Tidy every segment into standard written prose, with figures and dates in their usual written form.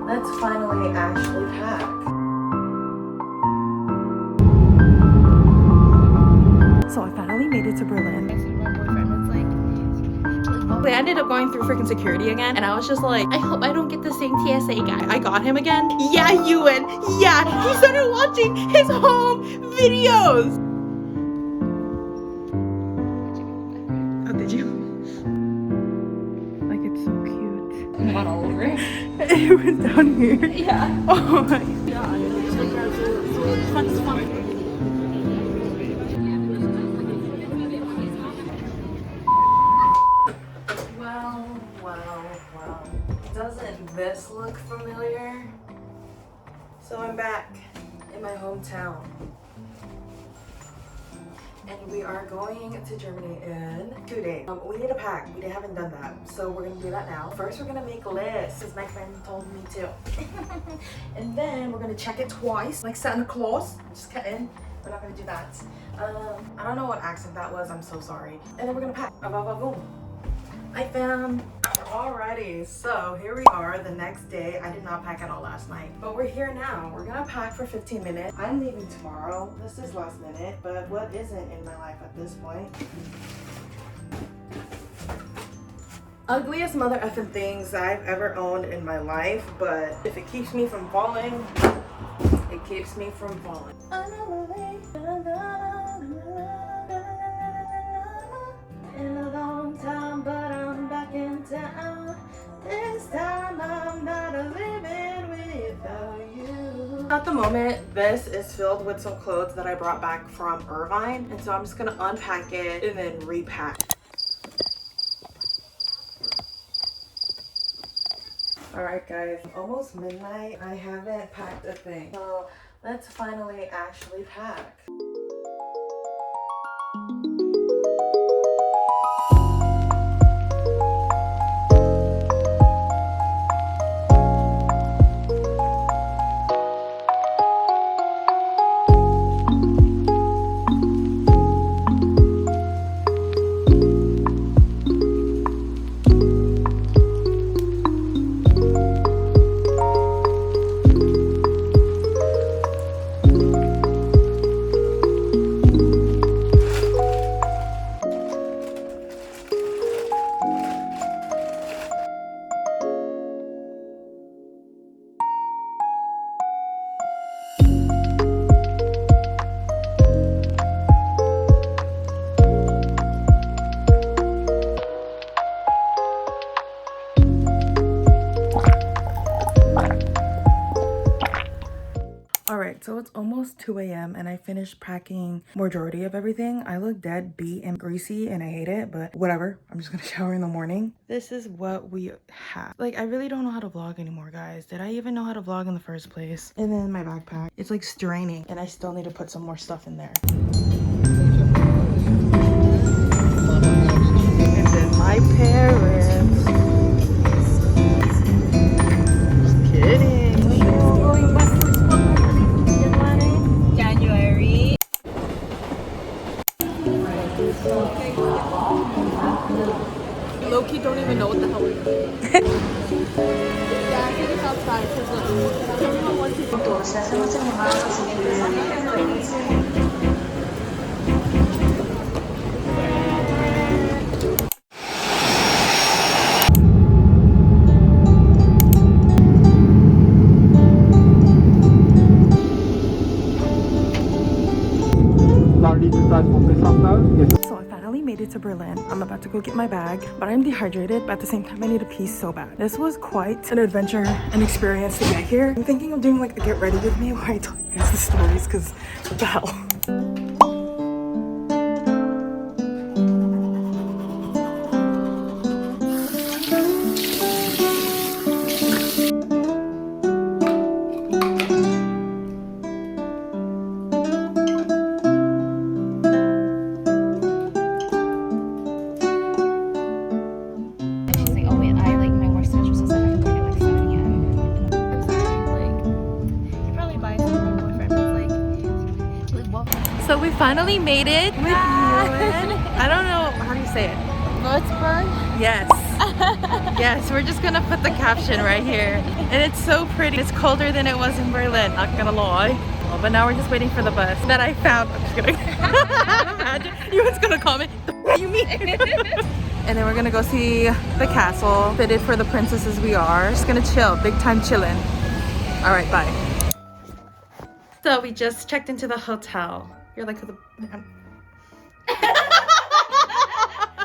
Let's finally actually pack. So I finally made it to Berlin. My boyfriend was like, they ended up going through freaking security again, and I was just like, I hope I don't get the same TSA guy. I got him again. Yeah, Ewan. Yeah, he started watching his home videos. Oh, did you? Like, it's so cute. Not all over it. It was down here. Yeah. Oh my god. It's fun. Well. Doesn't this look familiar? So I'm back in my hometown. And we are going to Germany in 2 days. We need to pack. We haven't done that. So we're gonna do that now. First, we're gonna make a list, because my friend told me to. And then we're gonna check it twice, like Santa Claus. Just kidding. We're not gonna do that. I don't know what accent that was. I'm so sorry. And then we're gonna pack. Boom. I found. Alrighty, so here we are the next day. I did not pack at all last night, but we're here now. We're gonna pack for 15 minutes. I'm leaving tomorrow. This is last minute, but what isn't in my life at this point? Ugliest mother effing things I've ever owned in my life, but if it keeps me from falling, it keeps me from falling. In a long time, but I'm back in town. This time I'm not living without you. At the moment, this is filled with some clothes that I brought back from Irvine, and so I'm just gonna unpack it and then repack. Alright guys, almost midnight. I haven't packed a thing. So let's finally actually pack. Alright, so it's almost 2 a.m. and I finished packing majority of everything. I look dead beat and greasy and I hate it, but whatever. I'm just gonna shower in the morning. This is what we have. Like, I really don't know how to vlog anymore, guys. Did I even know how to vlog in the first place? And then my backpack. It's like straining and I still need to put some more stuff in there. And then my parents. Just kidding. January. Low-key don't even know what the hell we're doing. Yeah, I think it's outside because everyone wants to So I finally made it to Berlin. I'm about to go get my bag, but I'm dehydrated, but at the same time I need to pee so bad. This was quite an adventure and experience to get here. I'm thinking of doing like a get ready with me where I tell you guys the stories, because what the hell. So we finally made it with Ewan. I don't know, how do you say it? Würzburg. Yes. Yes, we're just gonna put the caption right here. And it's so pretty. It's colder than it was in Berlin, not gonna lie. Oh, but now we're just waiting for the bus that I found. I'm just kidding. Imagine you was gonna comment, what do you mean? And then we're gonna go see the castle. Fitted for the princesses we are. Just gonna chill, big time chilling. All right, bye. So we just checked into the hotel. You're like the man.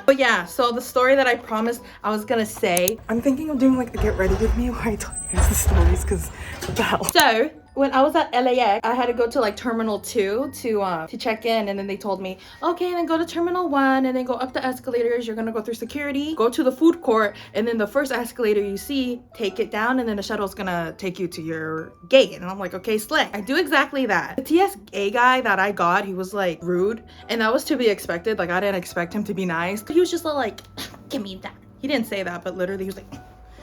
But yeah, so the story that I promised I was gonna say. I'm thinking of doing like a get ready with me where I tell you guys the stories, because what the hell. So when I was at LAX, I had to go to like Terminal 2 to check in, and then they told me, okay, then go to Terminal 1 and then go up the escalators. You're gonna go through security, go to the food court, and then the first escalator you see, take it down, and then the shuttle's gonna take you to your gate. And I'm like, okay, slick. I do exactly that. The TSA guy that I got, he was like rude, and that was to be expected. Like I didn't expect him to be nice. He was just like, give me that. He didn't say that, but literally he was like,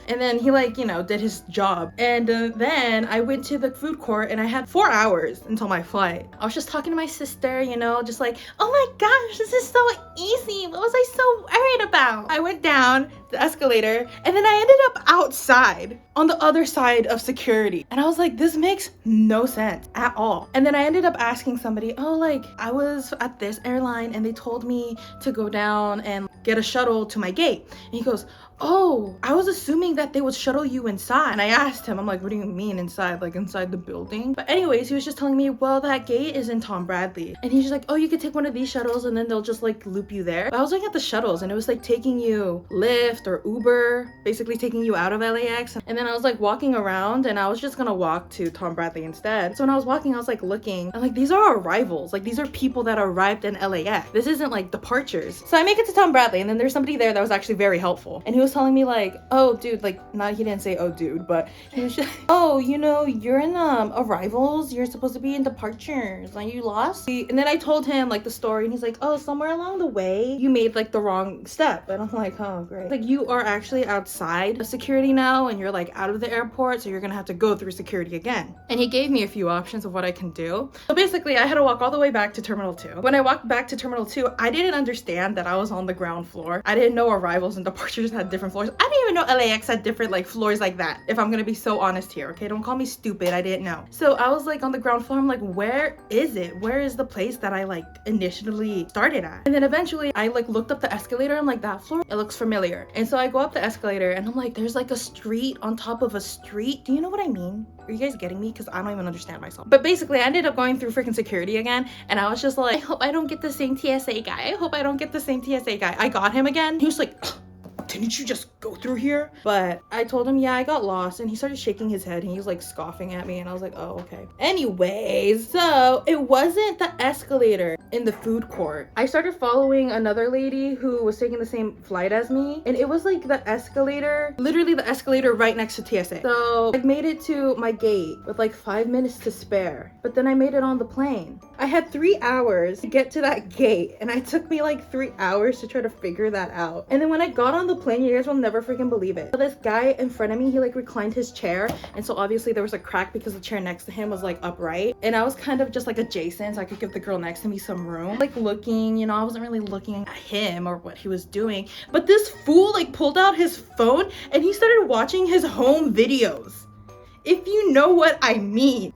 and then he like, you know, did his job. And then I went to the food court and I had 4 hours until my flight. I was just talking to my sister, you know, just like, oh my gosh, this is so easy. What was I so worried about? I went down the escalator and then I ended up outside on the other side of security. And I was like, this makes no sense at all. And then I ended up asking somebody, oh, like I was at this airline and they told me to go down and get a shuttle to my gate. And he goes, oh, I was assuming that they would shuttle you inside. And I asked him, I'm like, what do you mean inside? Like inside the building? But anyways, he was just telling me, well, that gate is in Tom Bradley. And he's just like, oh, you could take one of these shuttles and then they'll just like loop you there. But I was looking at the shuttles and it was like taking you Lyft or Uber, basically taking you out of LAX. And then I was like walking around and I was just gonna walk to Tom Bradley instead. So when I was walking, I was like looking and like, these are arrivals. Like these are people that arrived in LAX. This isn't like departures. So I make it to Tom Bradley and then there's somebody there that was actually very helpful. And he was telling me like, oh dude, like not, he didn't say oh dude, but he was just, oh, you know, you're in arrivals, you're supposed to be in departures, like you lost. And then I told him like the story and he's like, oh, somewhere along the way you made like the wrong step. And I'm like, oh great. Like you are actually outside of security now and you're like out of the airport, so you're gonna have to go through security again. And he gave me a few options of what I can do. So basically I had to walk all the way back to Terminal 2. When I walked back to Terminal 2, I didn't understand that I was on the ground floor. I didn't know arrivals and departures had different floors. I didn't even know LAX had different like floors like that, if I'm gonna be so honest here, okay? Don't call me stupid, I didn't know. So I was like on the ground floor, I'm like, where is it? Where is the place that I like initially started at? And then eventually I like looked up the escalator, I'm like, that floor, it looks familiar. And so I go up the escalator and I'm like, there's like a street on top of a street. Do you know what I mean? Are you guys getting me? Because I don't even understand myself. But basically I ended up going through freaking security again and I was just like, I hope I don't get the same TSA guy. I hope I don't get the same TSA guy. I got him again. He was like, didn't you just go through here? But I told him, yeah, I got lost. And he started shaking his head and he was like scoffing at me. And I was like, oh, okay. Anyways, so it wasn't the escalator in the food court. I started following another lady who was taking the same flight as me. And it was like the escalator, literally the escalator right next to TSA. So I made it to my gate with like 5 minutes to spare. But then I made it on the plane. I had 3 hours to get to that gate. And it took me like 3 hours to try to figure that out. And then when I got on the plane, you guys will never freaking believe it. So this guy in front of me, he like reclined his chair, and so obviously there was a crack because the chair next to him was like upright, and I was kind of just like adjacent so I could give the girl next to me some room, like looking, you know, I wasn't really looking at him or what he was doing, but this fool like pulled out his phone and he started watching his home videos, if you know what I mean.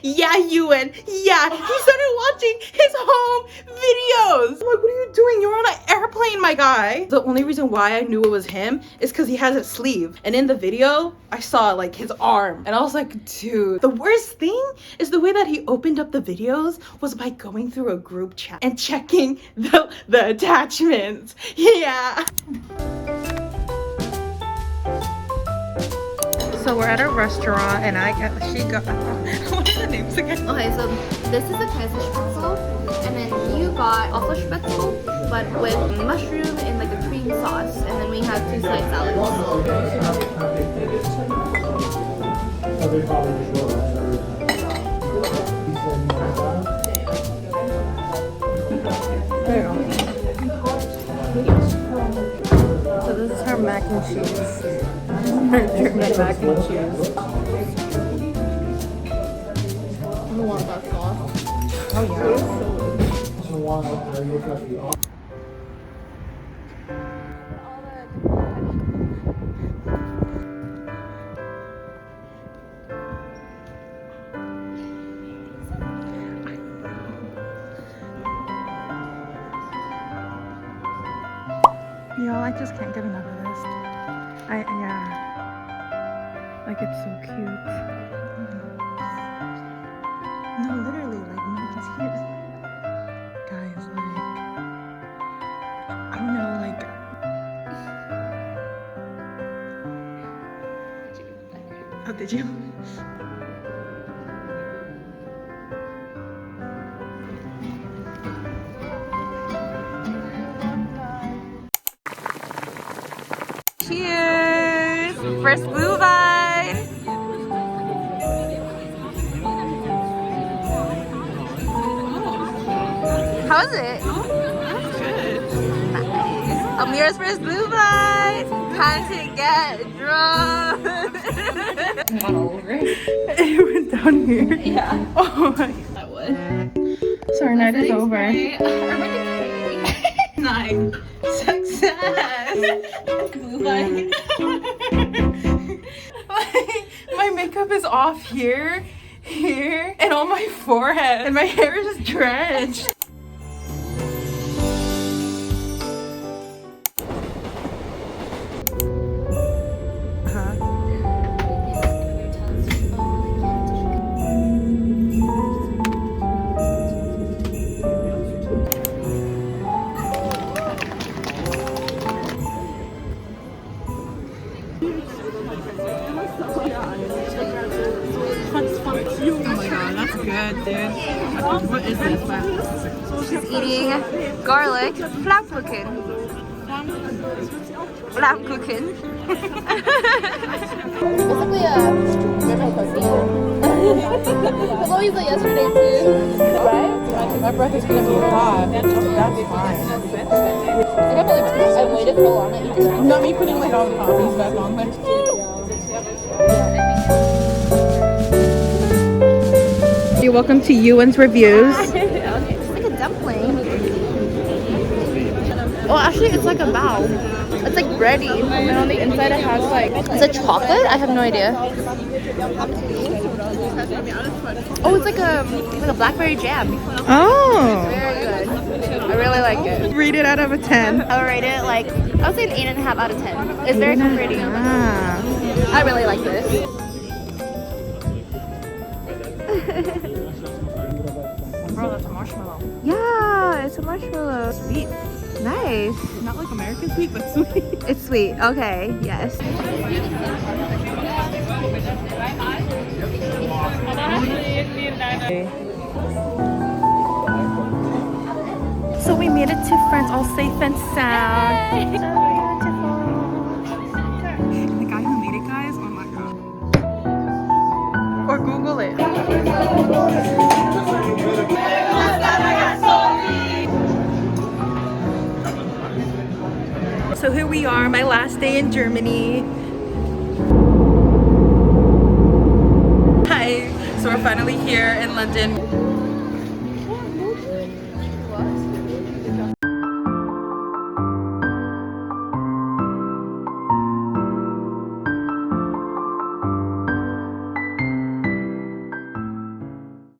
Yeah, Ewan. Yeah, he started watching his home videos. I'm like, what are you doing? You're on an airplane, my guy. The only reason why I knew it was him is because he has a sleeve. And in the video, I saw like his arm. And I was like, dude. The worst thing is the way that he opened up the videos was by going through a group chat and checking the attachments. Yeah. So we're at a restaurant and what are the names again? Okay, so this is the Käsespätzle, and then you got also Spätzle, but with mushroom and like a cream sauce, and then we have 2 side salads. There you go. So this is her mac and cheese. Her German mac and cheese. I want that sauce. Oh yeah. Y'all, I just can't get enough of this. Yeah. Like, it's so cute. No, literally, like, monkeys here. Guys, like, I don't know, like. Oh, did you? Cheers! First blue vine! How is it? That's good. Nice. Amira's first blue vine! Time to get drunk! It went down here. Yeah. Oh my. That was. So our night is over. 9. Success! Blue vine. Like, my makeup is off here, here, and on my forehead, and my hair is just drenched. Oh my god, that's good, dude. What is this? She's eating garlic flammkuchen. Flammkuchen. Basically a German cookie. That's what we said yesterday too. Right? My breath is gonna be hot. That's fine. I waited so long to eat this. Not me putting like all the coffees back on there. You're welcome to Ewan's reviews. It's like a dumpling. Oh, actually, it's like a bao. It's like bready, and on the inside it has like. Is it chocolate? I have no idea. Oh, it's like a blackberry jam. Oh. Very good. I really like it. Rate it out of a 10. I would rate it like I would say an 8.5 out of 10. It's very comforting. I really like this. Bro, that's a marshmallow. Yeah, it's a marshmallow. Sweet. Nice. Not like American sweet, but sweet. It's sweet. Okay. Yes. So we made it to France all safe and sound. The guy who made it, guys, oh my god. Or Google it. So here we are, my last day in Germany. Hi. So we're finally here in London. What?